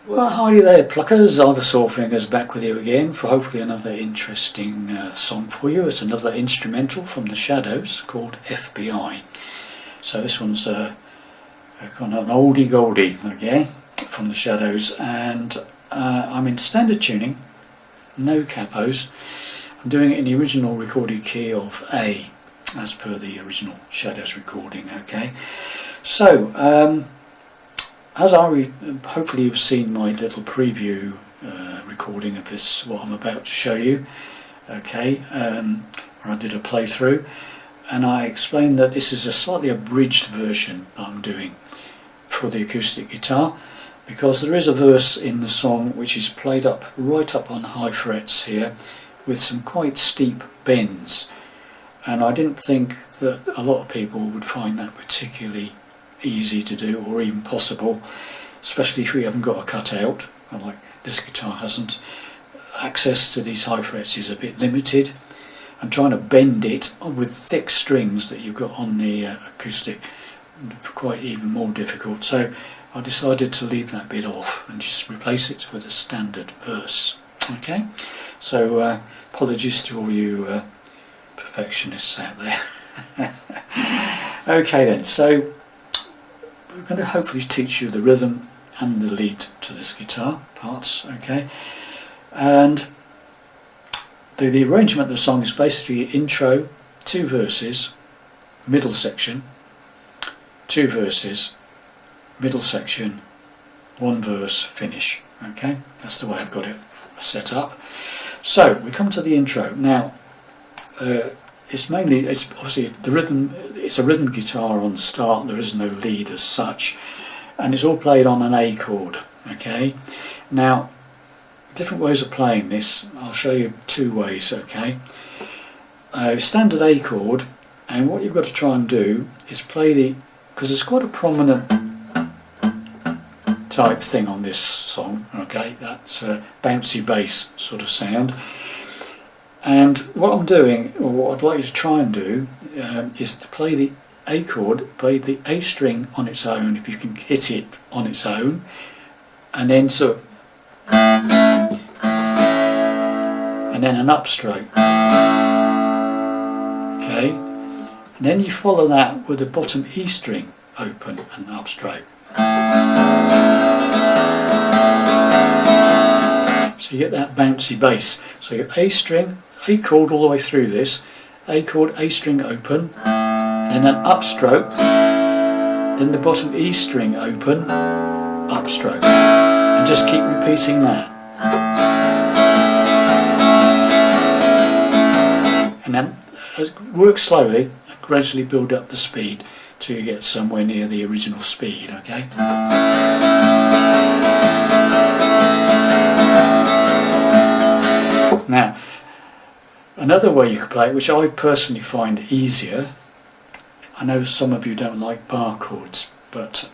Well, howdy there, pluckers. Ivor Sawfingers back with you again for hopefully another interesting song for you. It's another instrumental from the Shadows called FBI. So this one's kind of an oldie goldie, okay, from the Shadows, and I'm in standard tuning, no capos. I'm doing it in the original recorded key of A, as per the original Shadows recording, okay. So, as hopefully you've seen my little preview recording of this, what I'm about to show you, okay, where I did a playthrough, and I explained that this is a slightly abridged version that I'm doing for the acoustic guitar, because there is a verse in the song which is played up right up on high frets here with some quite steep bends, and I didn't think that a lot of people would find that particularly easy to do or even possible, especially if you haven't got a cutout, like this guitar hasn't. Access to these high frets is a bit limited, and trying to bend it with thick strings that you've got on the acoustic quite even more difficult. So I decided to leave that bit off and just replace it with a standard verse. Okay, so apologies to all you perfectionists out there. Okay then, so we're going to hopefully teach you the rhythm and the lead to this guitar parts, okay? And the arrangement of the song is basically intro, 2 verses, middle section, 2 verses, middle section, 1 verse, finish, okay? That's the way I've got it set up. So we come to the intro. Now, it's obviously the rhythm. It's a rhythm guitar on the start. There is no lead as such, and it's all played on an A chord. Okay. Now, different ways of playing this. I'll show you 2 ways. Okay. Standard A chord, and what you've got to try and do is play because it's quite a prominent type thing on this song. Okay, that's a bouncy bass sort of sound. And what I'm doing, or what I'd like you to try and do, is to play the A chord, play the A string on its own, if you can hit it on its own, and then and then an upstroke. Okay, and then you follow that with the bottom E string open and upstroke. So you get that bouncy bass. So you get A string, A chord all the way through this, A chord, A string open, and then upstroke, then the bottom E string open, upstroke, and just keep repeating that. And then work slowly and gradually build up the speed till you get somewhere near the original speed, okay? Now, another way you could play it, which I personally find easier, I know some of you don't like bar chords, but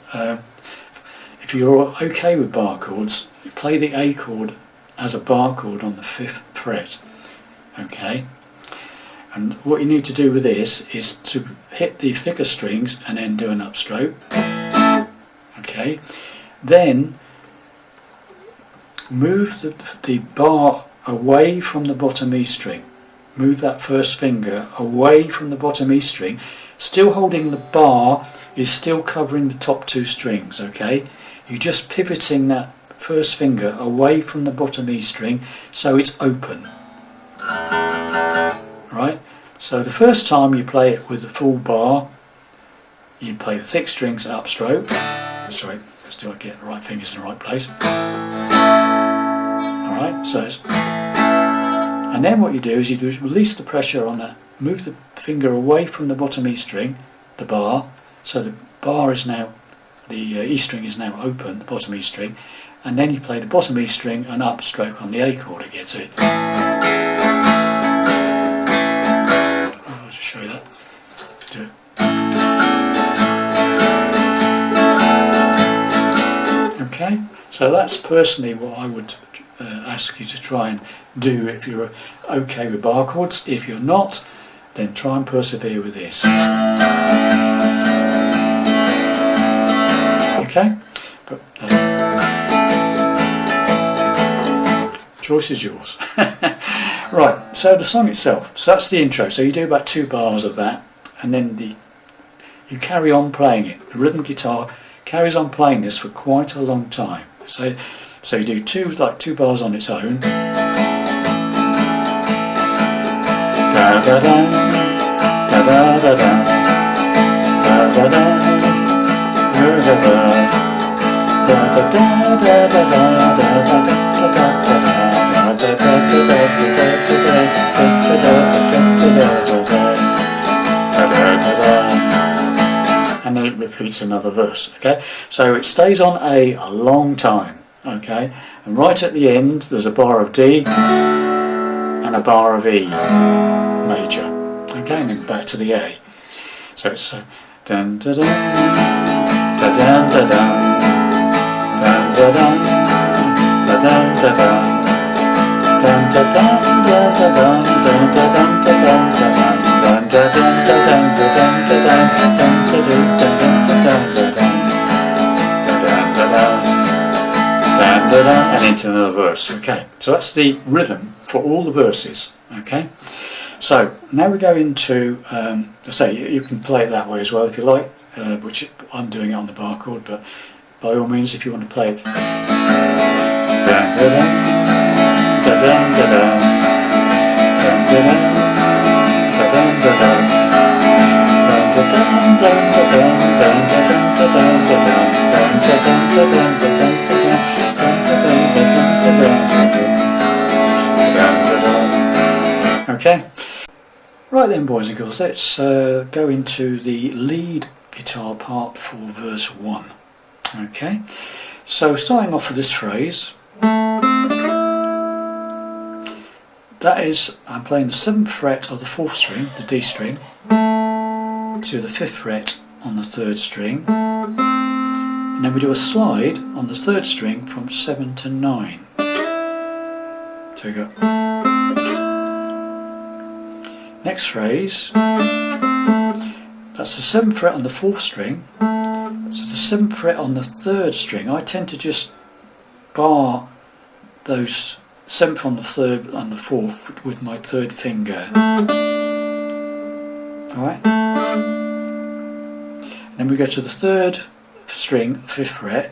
if you're okay with bar chords, you play the A chord as a bar chord on the 5th fret, okay? And what you need to do with this is to hit the thicker strings and then do an upstroke, okay? Then move the bar away from the bottom E string. Move that first finger away from the bottom E string, still holding the bar, is still covering the top 2 strings, okay? You're just pivoting that first finger away from the bottom E string so it's open. Right? So the first time you play it with the full bar, you play the thick strings upstroke. Sorry, let's do I get the right fingers in the right place. Alright, so it's, and then what you do is release the pressure on that, move the finger away from the bottom E string, the bar, so the bar is now, the E string is now open, the bottom E string, and then you play the bottom E string and upstroke on the A chord again. So I'll just show you that. Do it. Okay, so that's personally what I would ask you to try and do if you're okay with bar chords. If you're not, then try and persevere with this. Okay? But, choice is yours. Right, so the song itself, so that's the intro, so you do about 2 bars of that, and then you carry on playing it. The rhythm guitar carries on playing this for quite a long time. So you do 2 bars on its own. Da da da da da da da da da da and then it repeats another verse. Okay, so it stays on A a long time. Okay, and right at the end there's a bar of D and a bar of E major. Okay, and then back to the A. So it's dun da dun da dun da dun dun da dun da dun da dun dun da dun da dun dun da dun da dun dun da dun da dun da dun da dun and into another verse. Okay, so that's the rhythm for all the verses. Okay, so now we go into say you can play it that way as well if you like, which I'm doing it on the bar chord, but by all means if you want to play it. Okay, right then boys and girls, let's go into the lead guitar part for verse 1. Okay, so starting off with this phrase, that is, I'm playing the 7th fret of the 4th string, the D string, to the 5th fret on the 3rd string, and then we do a slide on the 3rd string from 7 to 9. So we go. Next phrase, that's the 7th fret on the 4th string, so the 7th fret on the 3rd string. I tend to just bar those 7th on the 3rd and the 4th with my 3rd finger. Alright? Then we go to the 3rd string, 5th fret,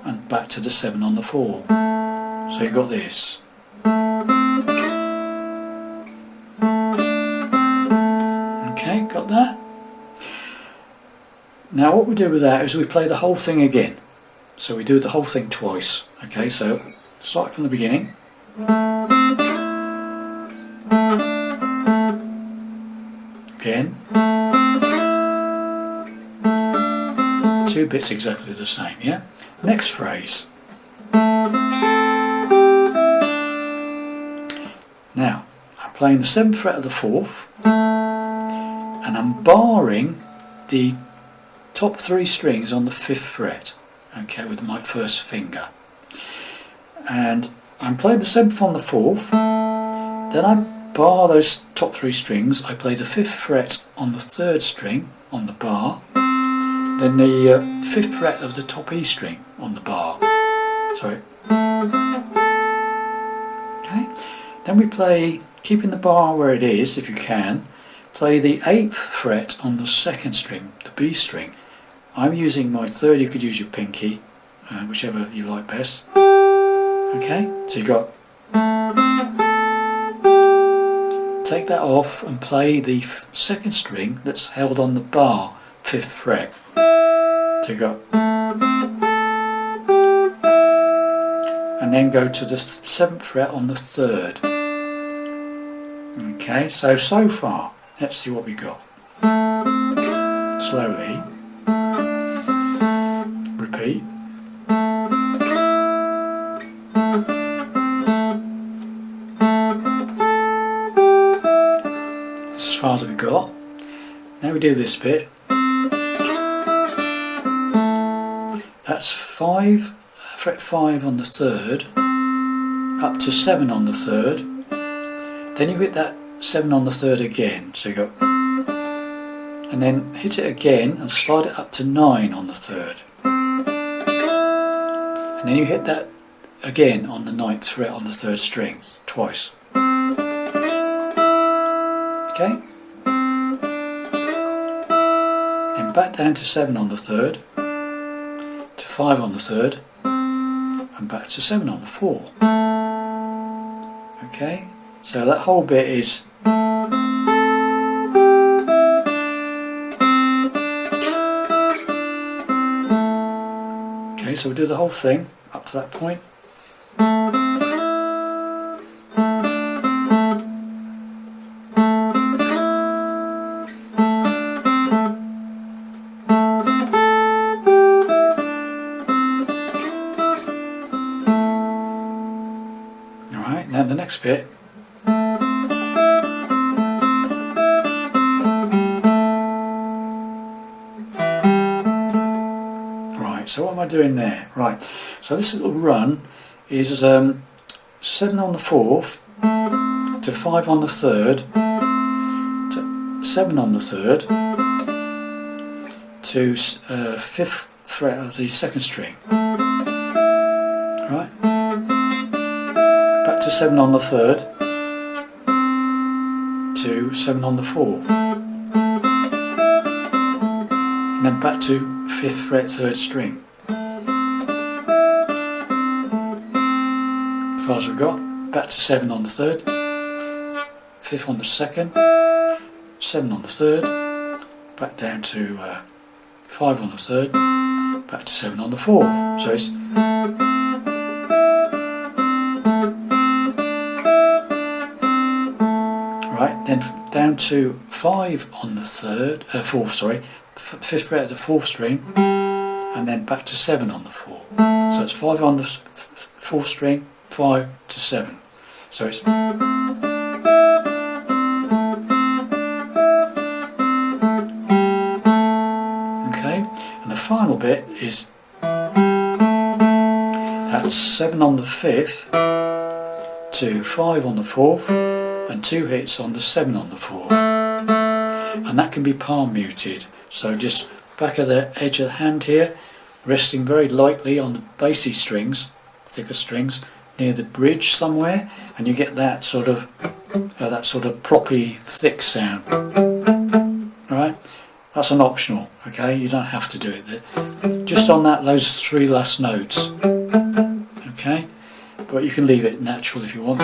and back to the 7 on the 4. So you got this. Okay, got that? Now what we do with that is we play the whole thing again. So we do the whole thing twice. Okay, so start from the beginning. Again. 2 bits exactly the same, yeah? Next phrase. Now, I'm playing the 7th fret of the 4th, and I'm barring the top 3 strings on the 5th fret, okay, with my first finger. And I'm playing the 7th on the 4th, then I bar those top 3 strings, I play the 5th fret on the 3rd string on the bar, then the 5th fret of the top E string on the bar. Sorry. Okay. Then we play, keeping the bar where it is if you can, play the 8th fret on the 2nd string, the B string. I'm using my 3rd, you could use your pinky, whichever you like best. Okay, so you got, take that off and play the 2nd string that's held on the bar, 5th fret. So you got, and then go to the 7th fret on the 3rd. Okay, so far, let's see what we got. Slowly. Repeat. As far as we got. Now we do this bit. That's 5, fret 5 on the 3rd, up to 7 on the 3rd. Then you hit that 7 on the 3rd again, so you go, and then hit it again and slide it up to 9 on the 3rd. And then you hit that again on the 9th fret on the 3rd string, twice. Okay? Then back down to 7 on the 3rd, to 5 on the 3rd, and back to 7 on the 4. Okay? So that whole bit is okay, so we'll do the whole thing up to that point. Alright, now the next bit. So what am I doing there? Right, so this little run is 7 on the 4th, to 5 on the 3rd, to 7 on the 3rd, to 5th fret of the 2nd string. Right, back to 7 on the 3rd, to 7 on the 4th, and then back to 5th fret 3rd string. As far as we've got, back to 7 on the 3rd, 5th on the 2nd, 7 on the 3rd, back down to 5 on the 3rd, back to 7 on the 4th. So it's right, then down to 5 on the 3rd, 4th, sorry, 5th fret of the 4th string, and then back to 7 on the 4th. So it's 5 on the 4th string, 5 to 7. So it's okay, and the final bit is that's 7 on the 5th to 5 on the 4th and 2 hits on the 7 on the 4th, and that can be palm muted. So just back of the edge of the hand here, resting very lightly on the bassy strings, thicker strings, near the bridge somewhere, and you get that sort of ploppy, thick sound. Alright, that's an optional. Okay, you don't have to do it. Just on those 3 last notes. Okay, but you can leave it natural if you want,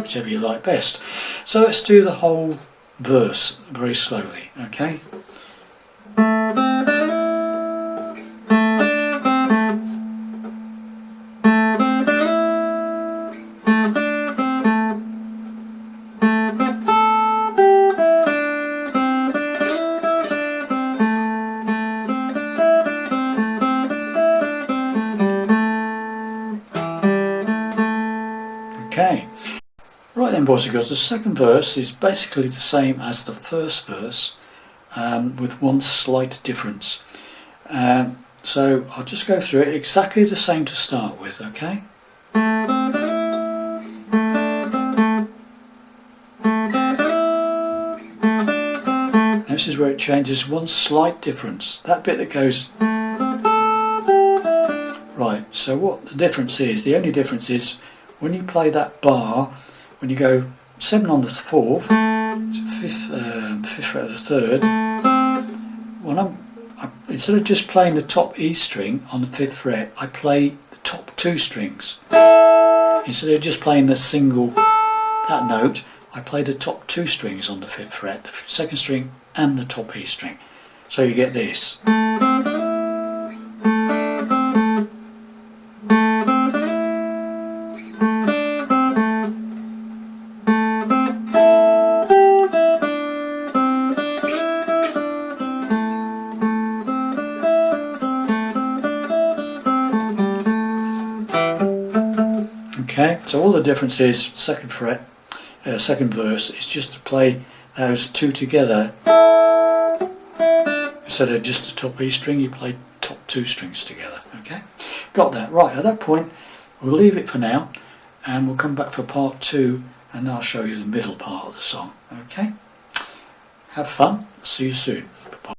whichever you like best. So let's do the whole verse very slowly. Okay. Okay, right then boys and girls, the second verse is basically the same as the first verse, with one slight difference. So I'll just go through it exactly the same to start with, okay? Now this is where it changes, one slight difference. That bit that goes... Right, so what the difference is, the only difference is when you play that bar, when you go 7 on the 4th, 5th fret of the 3rd, when instead of just playing the top E string on the 5th fret, I play the top 2 strings. Instead of just playing the single, that note, I play the top 2 strings on the 5th fret, the 2nd string and the top E string. So you get this. Okay, so all the difference is second fret, second verse is just to play those 2 together. Instead of just the top E string, you play top 2 strings together. Okay, got that right. At that point, we'll leave it for now, and we'll come back for part 2, and I'll show you the middle part of the song. Okay, have fun. See you soon.